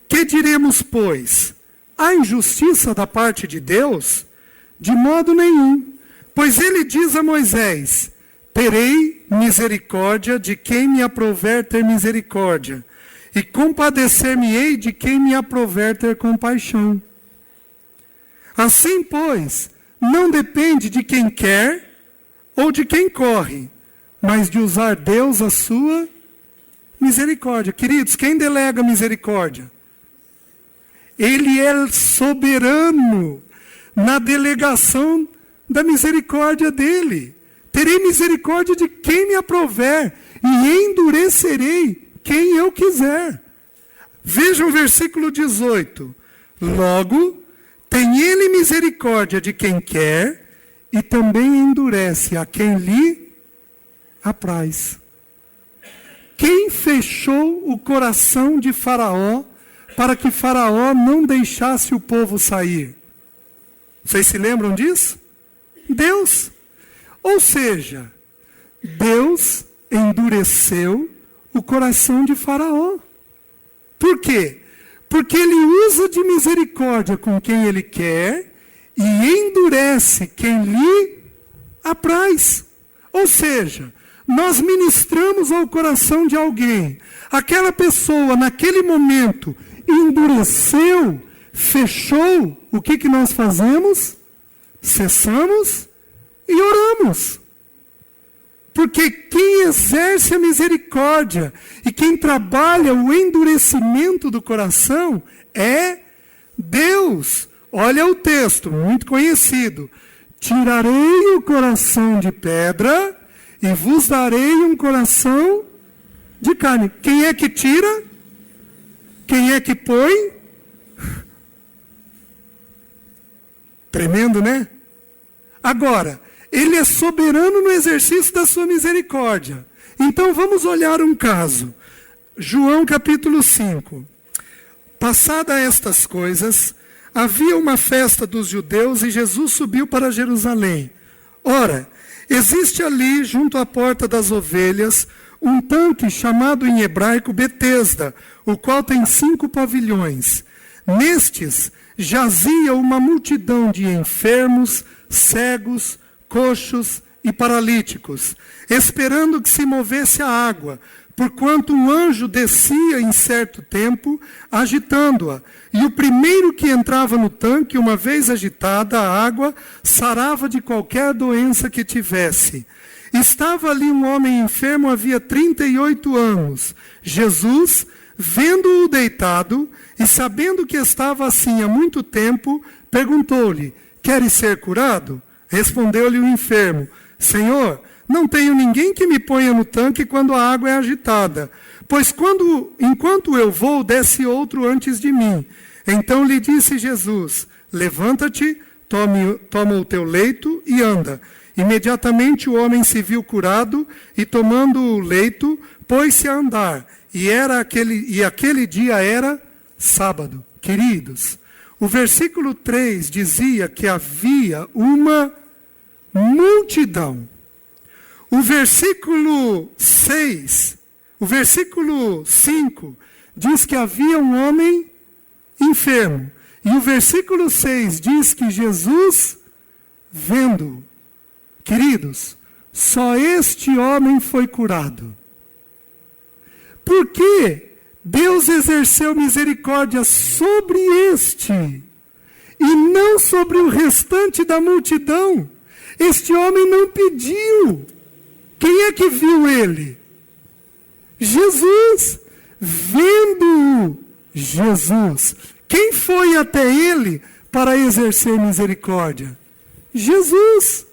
Que diremos, pois? Há injustiça da parte de Deus? De modo nenhum. Pois ele diz a Moisés, terei misericórdia de quem me aprouver ter misericórdia, e compadecer-me-ei de quem me aprouver ter compaixão. Assim, pois, não depende de quem quer, ou de quem corre, mas de usar Deus a sua misericórdia. Queridos, quem delega misericórdia? Ele é soberano na delegação da misericórdia dele. Terei misericórdia de quem me aprouver, e endurecerei quem eu quiser. Vejam o versículo 18. Logo, tem ele misericórdia de quem quer, e também endurece a quem lhe apraz. Quem fechou o coração de Faraó para que Faraó não deixasse o povo sair? Vocês se lembram disso? Deus. Ou seja, Deus endureceu o coração de Faraó. Por quê? Porque ele usa de misericórdia com quem ele quer e endurece quem lhe apraz. Ou seja, nós ministramos ao coração de alguém. Aquela pessoa, naquele momento, endureceu, fechou. O que nós fazemos? Cessamos e oramos. Porque quem exerce a misericórdia e quem trabalha o endurecimento do coração é Deus. Olha o texto, muito conhecido. Tirarei o coração de pedra e vos darei um coração de carne. Quem é que tira? Quem é que põe? Tremendo, né? Agora, ele é soberano no exercício da sua misericórdia. Então vamos olhar um caso. João capítulo 5. Passada estas coisas, havia uma festa dos judeus e Jesus subiu para Jerusalém. Ora, existe ali, junto à porta das ovelhas, um tanque chamado em hebraico Betesda, o qual tem 5 pavilhões. Nestes jazia uma multidão de enfermos, cegos, coxos e paralíticos, esperando que se movesse a água, porquanto um anjo descia em certo tempo, agitando-a. E o primeiro que entrava no tanque, uma vez agitada a água, sarava de qualquer doença que tivesse. Estava ali um homem enfermo havia 38 anos. Jesus, vendo-o deitado e sabendo que estava assim há muito tempo, perguntou-lhe: queres ser curado? Respondeu-lhe o enfermo: Senhor, não tenho ninguém que me ponha no tanque quando a água é agitada, pois enquanto eu vou, desce outro antes de mim. Então lhe disse Jesus: levanta-te, toma o teu leito e anda. Imediatamente o homem se viu curado e, tomando o leito, pôs-se a andar. E aquele dia era sábado. Queridos, o versículo 3 dizia que havia uma multidão. O versículo 5 diz que havia um homem enfermo. E o versículo 6 diz que Jesus, vendo, queridos, só este homem foi curado. Por que Deus exerceu misericórdia sobre este e não sobre o restante da multidão? Este homem não pediu. Quem é que viu ele? Jesus. Vendo-o, Jesus. Quem foi até ele para exercer misericórdia? Jesus.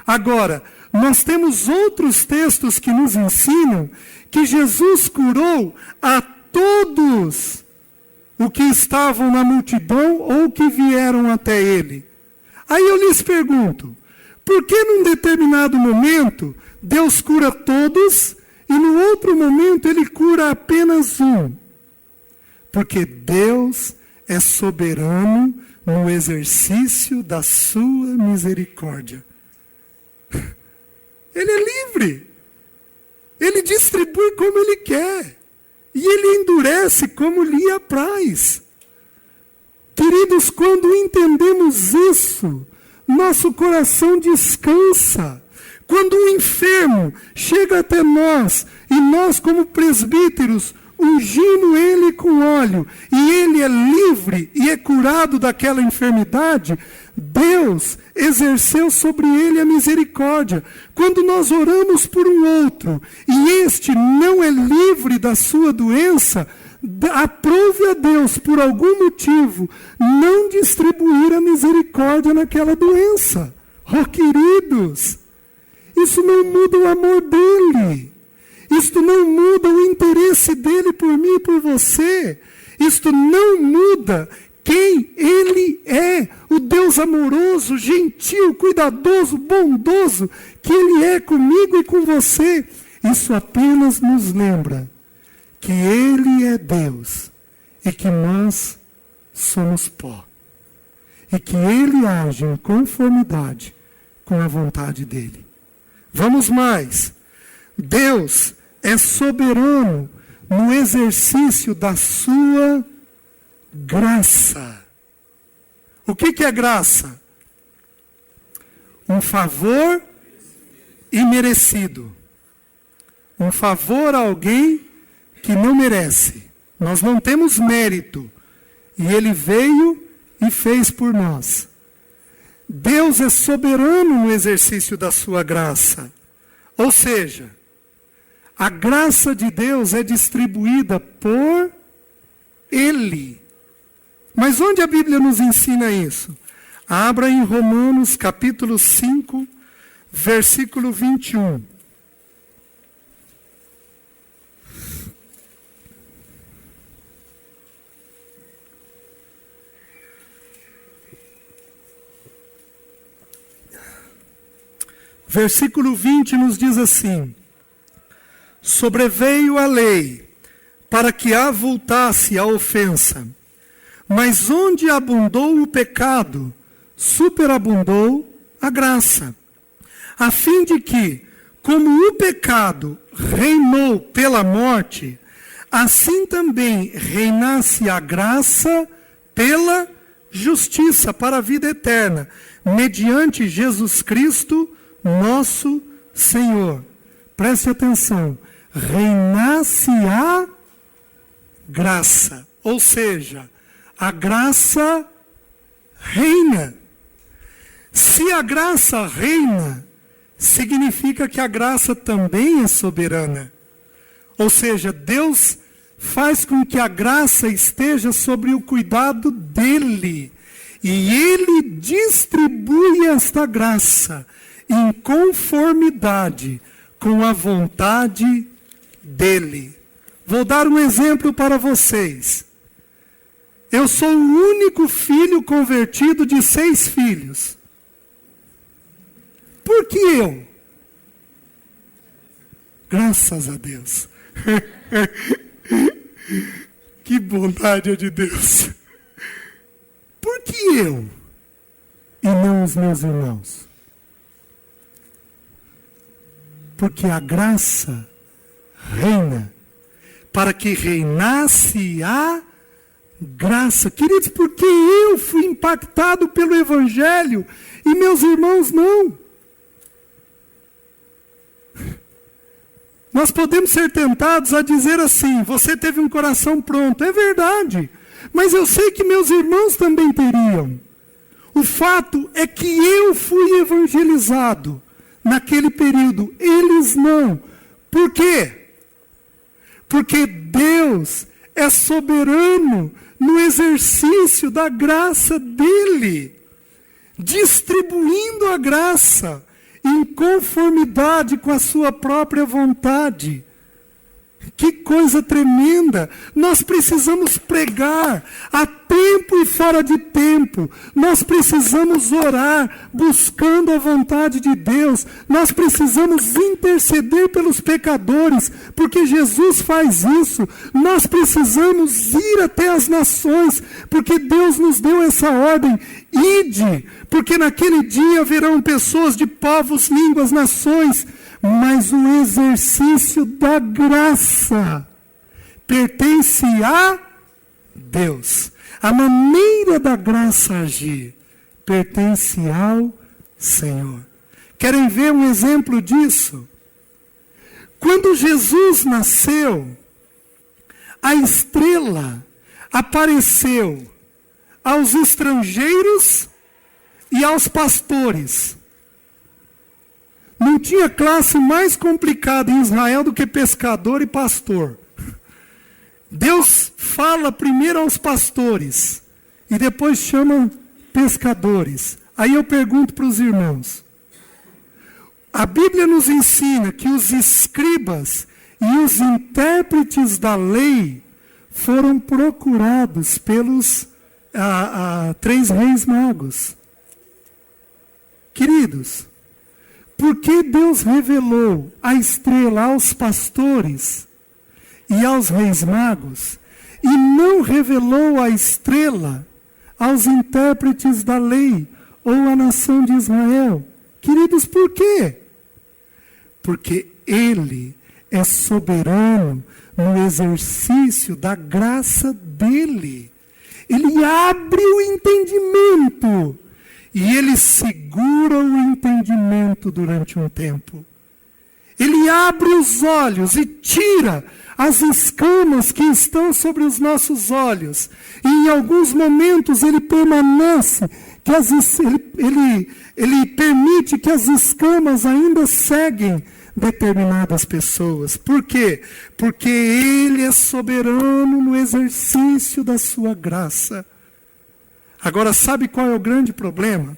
Agora, nós temos outros textos que nos ensinam que Jesus curou a todos os que estavam na multidão ou que vieram até ele. Aí eu lhes pergunto, por que num determinado momento Deus cura todos e no outro momento ele cura apenas um? Porque Deus é soberano no exercício da sua misericórdia. Ele é livre. Ele distribui como ele quer. E ele endurece como lhe apraz. Queridos, quando entendemos isso, nosso coração descansa. Quando um enfermo chega até nós, e nós como presbíteros, ungindo ele com óleo, e ele é livre e é curado daquela enfermidade, Deus exerceu sobre ele a misericórdia. Quando nós oramos por um outro, e este não é livre da sua doença, aprove a Deus, por algum motivo, não distribuir a misericórdia naquela doença. Oh, queridos, isso não muda o amor dele. Isto não muda o interesse dele por mim e por você. Isto não muda quem ele é, o Deus amoroso, gentil, cuidadoso, bondoso, que ele é comigo e com você. Isso apenas nos lembra que ele é Deus e que nós somos pó. E que ele age em conformidade com a vontade dele. Vamos mais. Deus é soberano no exercício da sua graça. O que é graça? Um favor imerecido. Um favor a alguém que não merece. Nós não temos mérito. E ele veio e fez por nós. Deus é soberano no exercício da sua graça. Ou seja, a graça de Deus é distribuída por ele. Mas onde a Bíblia nos ensina isso? Abra em Romanos capítulo 5, versículo 21. Versículo 20 nos diz assim: sobreveio a lei para que avultasse a ofensa, mas onde abundou o pecado, superabundou a graça. a fim de que, como o pecado reinou pela morte, assim também reinasse a graça pela justiça para a vida eterna, mediante Jesus Cristo, nosso Senhor. Preste atenção. Reinasse a graça. Ou seja, a graça reina. Se a graça reina, significa que a graça também é soberana. Ou seja, Deus faz com que a graça esteja sobre o cuidado dele. E ele distribui esta graça em conformidade com a vontade dele. Vou dar um exemplo para vocês. Eu sou o único filho convertido de 6 filhos. Por que eu? Graças a Deus. Que bondade é de Deus. Por que eu e não os meus irmãos? Porque a graça reina, para que reinasse a graça. Queridos, porque eu fui impactado pelo Evangelho e meus irmãos não. Nós podemos ser tentados a dizer assim: você teve um coração pronto. É verdade, mas eu sei que meus irmãos também teriam. O fato é que eu fui evangelizado naquele período, eles não. Por quê? Porque Deus é soberano no exercício da graça dele, distribuindo a graça em conformidade com a sua própria vontade. Que coisa tremenda! Nós precisamos pregar a tempo e fora de tempo. Nós precisamos orar buscando a vontade de Deus. Nós precisamos interceder pelos pecadores, porque Jesus faz isso. Nós precisamos ir até as nações, porque Deus nos deu essa ordem. Ide, porque naquele dia haverão pessoas de povos, línguas, nações. Mas o exercício da graça pertence a Deus. A maneira da graça agir pertence ao Senhor. Querem ver um exemplo disso? Quando Jesus nasceu, a estrela apareceu aos estrangeiros e aos pastores. Não tinha classe mais complicada em Israel do que pescador e pastor. Deus fala primeiro aos pastores e depois chama pescadores. Aí eu pergunto para os irmãos. A Bíblia nos ensina que os escribas e os intérpretes da lei foram procurados pelos 3 reis magos. Queridos, por que Deus revelou a estrela aos pastores e aos reis magos e não revelou a estrela aos intérpretes da lei ou à nação de Israel? Queridos, por quê? Porque Ele é soberano no exercício da graça dEle. Ele abre o entendimento. E ele segura o entendimento durante um tempo. Ele abre os olhos e tira as escamas que estão sobre os nossos olhos. E em alguns momentos ele permanece, ele permite que as escamas ainda seguem determinadas pessoas. Por quê? Porque ele é soberano no exercício da sua graça. Agora, sabe qual é o grande problema?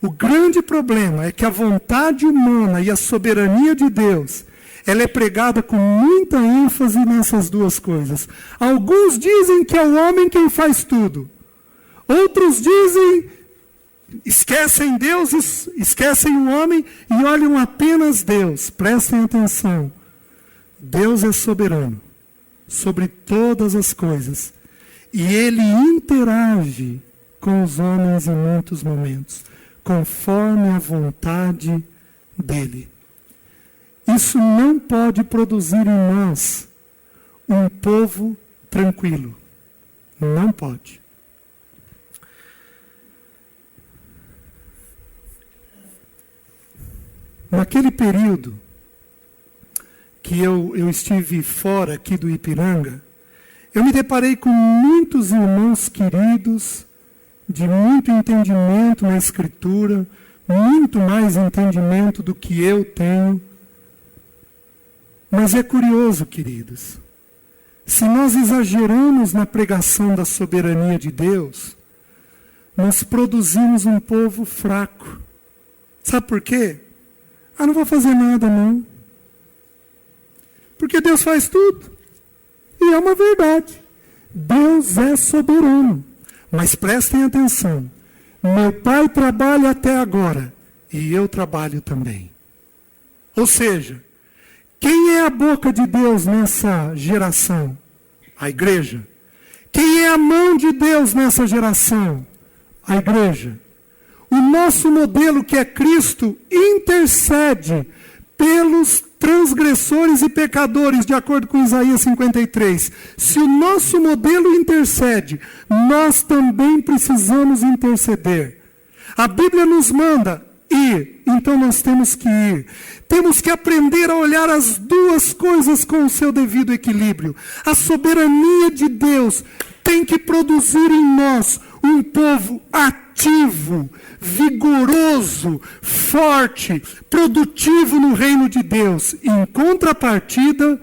O grande problema é que a vontade humana e a soberania de Deus, ela é pregada com muita ênfase nessas duas coisas. Alguns dizem que é o homem quem faz tudo. Outros dizem, esquecem Deus, esquecem o homem e olham apenas Deus. Prestem atenção. Deus é soberano sobre todas as coisas. E Ele interage com os homens em muitos momentos, conforme a vontade dele. Isso não pode produzir em nós um povo tranquilo. Não pode. Naquele período que eu estive fora aqui do Ipiranga, eu me deparei com muitos irmãos queridos, de muito entendimento na Escritura, muito mais entendimento do que eu tenho. Mas é curioso, queridos, se nós exageramos na pregação da soberania de Deus, nós produzimos um povo fraco. Sabe por quê? Não vou fazer nada, não. Porque Deus faz tudo. E é uma verdade. Deus é soberano. Mas prestem atenção. Meu pai trabalha até agora. E eu trabalho também. Ou seja, quem é a boca de Deus nessa geração? A igreja. Quem é a mão de Deus nessa geração? A igreja. O nosso modelo, que é Cristo, intercede pelos transgressores e pecadores, de acordo com Isaías 53. Se o nosso modelo intercede, nós também precisamos interceder. A Bíblia nos manda ir, então nós temos que ir. Temos que aprender a olhar as duas coisas com o seu devido equilíbrio. A soberania de Deus tem que produzir em nós um povo ativo, vigoroso, forte, produtivo no reino de Deus. Em contrapartida,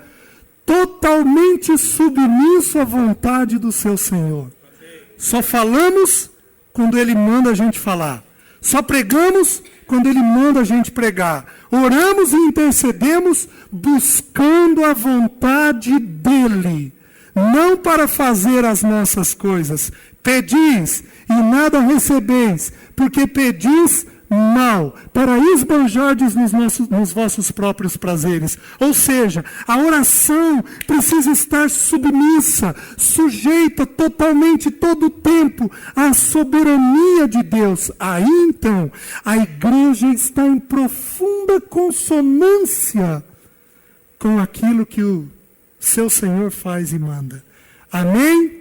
totalmente submisso à vontade do seu Senhor. Só falamos quando Ele manda a gente falar. Só pregamos quando Ele manda a gente pregar. Oramos e intercedemos buscando a vontade dEle. Não para fazer as nossas coisas. Pedis e nada recebeis, porque pedis mal, para esbanjardes nos vossos próprios prazeres. Ou seja, a oração precisa estar submissa, sujeita totalmente, todo o tempo, à soberania de Deus. Aí então, a igreja está em profunda consonância com aquilo que o seu Senhor faz e manda. Amém?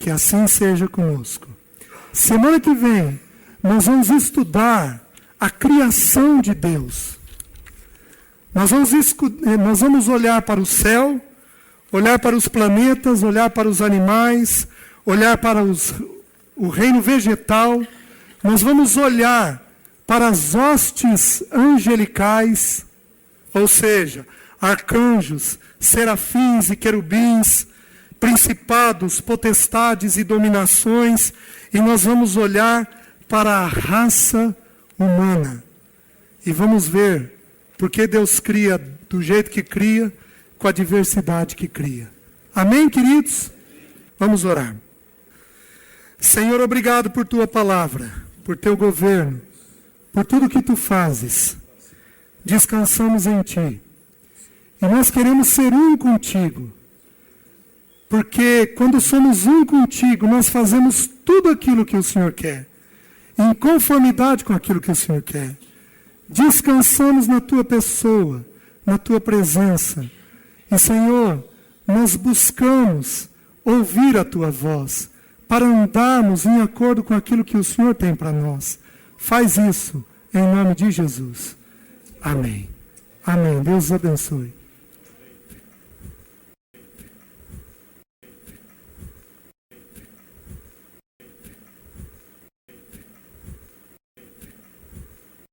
Que assim seja conosco. Semana que vem, nós vamos estudar a criação de Deus. Nós vamos olhar para o céu, olhar para os planetas, olhar para os animais, olhar para o reino vegetal. Nós vamos olhar para as hostes angelicais, ou seja, arcanjos, serafins e querubins, principados, potestades e dominações, e nós vamos olhar para a raça humana. E vamos ver porque Deus cria do jeito que cria, com a diversidade que cria. Amém, queridos? Vamos orar. Senhor, obrigado por tua palavra, por teu governo, por tudo que tu fazes. Descansamos em ti. E nós queremos ser um contigo. Porque quando somos um contigo, nós fazemos tudo aquilo que o Senhor quer. Em conformidade com aquilo que o Senhor quer. Descansamos na tua pessoa, na tua presença. E, Senhor, nós buscamos ouvir a tua voz, para andarmos em acordo com aquilo que o Senhor tem para nós. Faz isso, em nome de Jesus. Amém. Amém. Deus os abençoe.